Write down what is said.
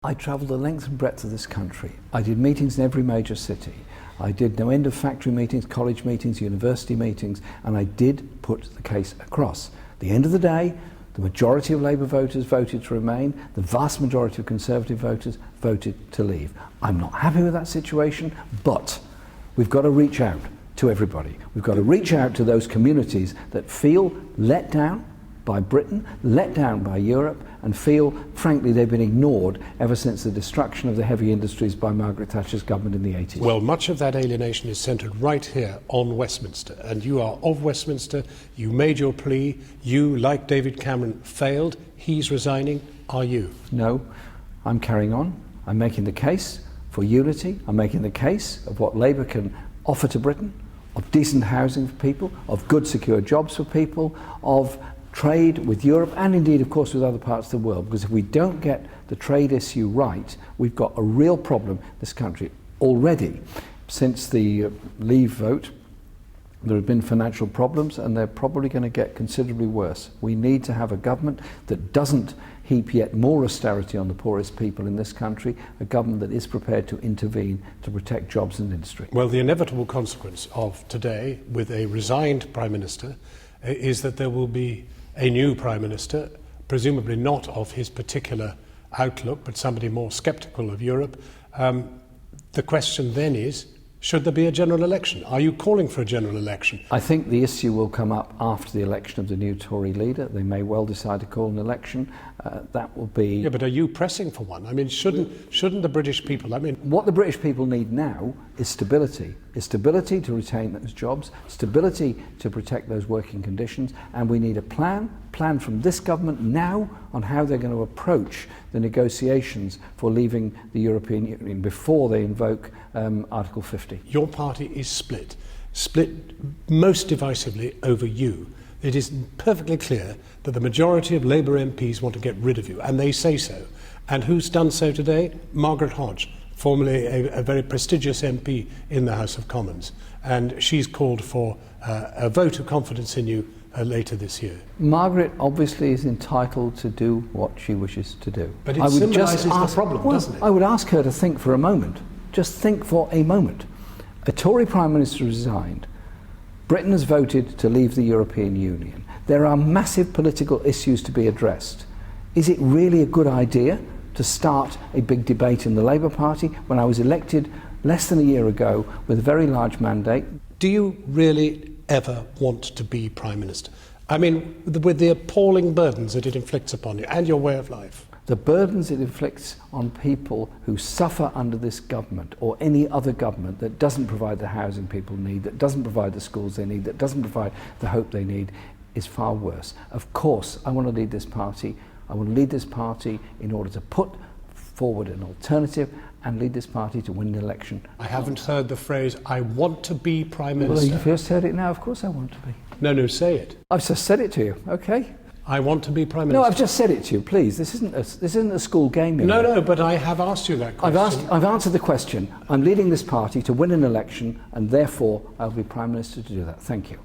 I travelled the length and breadth of this country. I did meetings in every major city. I did no end of factory meetings, college meetings, university meetings, and I did put the case across. At the end of the day, the majority of Labour voters voted to remain, the vast majority of Conservative voters voted to leave. I'm not happy with that situation, but we've got to reach out to everybody. We've got to reach out to those communities that feel let down by Britain, let down by Europe, and feel, frankly, they've been ignored ever since the destruction of the heavy industries by Margaret Thatcher's government in the 80s. Well, much of that alienation is centred right here on Westminster, and you are of Westminster. You made your plea. You, like David Cameron, failed. He's resigning. Are you? No, I'm carrying on. I'm making the case for unity. I'm making the case of what Labour can offer to Britain, of decent housing for people, of good secure jobs for people, of trade with Europe and indeed of course with other parts of the world, because if we don't get the trade issue right, we've got a real problem in this country. Already, since the Leave vote, there have been financial problems and they're probably going to get considerably worse. We need to have a government that doesn't heap yet more austerity on the poorest people in this country, a government that is prepared to intervene to protect jobs and industry. Well, the inevitable consequence of today, with a resigned Prime Minister, is that there will be a new Prime Minister, presumably not of his particular outlook, but somebody more sceptical of Europe. The question then is, should there be a general election? Are you calling for a general election? I think the issue will come up after the election of the new Tory leader. They may well decide to call an election. That will be... Yeah, but are you pressing for one? I mean, shouldn't the British people... What the British people need now is stability. Is stability to retain those jobs, stability to protect those working conditions, and we need a plan from this government now on how they're going to approach the negotiations for leaving the European Union before they invoke Article 50. Your party is split most divisively over you. It is perfectly clear that the majority of Labour MPs want to get rid of you, and they say so. And who's done so today? Margaret Hodge, formerly a very prestigious MP in the House of Commons, and she's called for a vote of confidence in you later this year. Margaret obviously is entitled to do what she wishes to do. But it symbolises the problem, doesn't it? I would ask her to think for a moment. Just think for a moment. A Tory Prime Minister resigned. Britain has voted to leave the European Union. There are massive political issues to be addressed. Is it really a good idea to start a big debate in the Labour Party when I was elected less than a year ago with a very large mandate? Do you really ever want to be Prime Minister? I mean, with the appalling burdens that it inflicts upon you and your way of life. The burdens it inflicts on people who suffer under this government or any other government that doesn't provide the housing people need, that doesn't provide the schools they need, that doesn't provide the hope they need, is far worse. Of course, I want to lead this party. I want to lead this party in order to put forward an alternative and lead this party to win an election. I haven't heard the phrase, I want to be Prime Minister. Well, you first heard it now. Of course I want to be. No, say it. I've just said it to you, okay? I want to be Prime Minister. No, I've just said it to you, please. This isn't a school game. No, but I have asked you that question. I've answered the question. I'm leading this party to win an election, and therefore I'll be Prime Minister to do that. Thank you.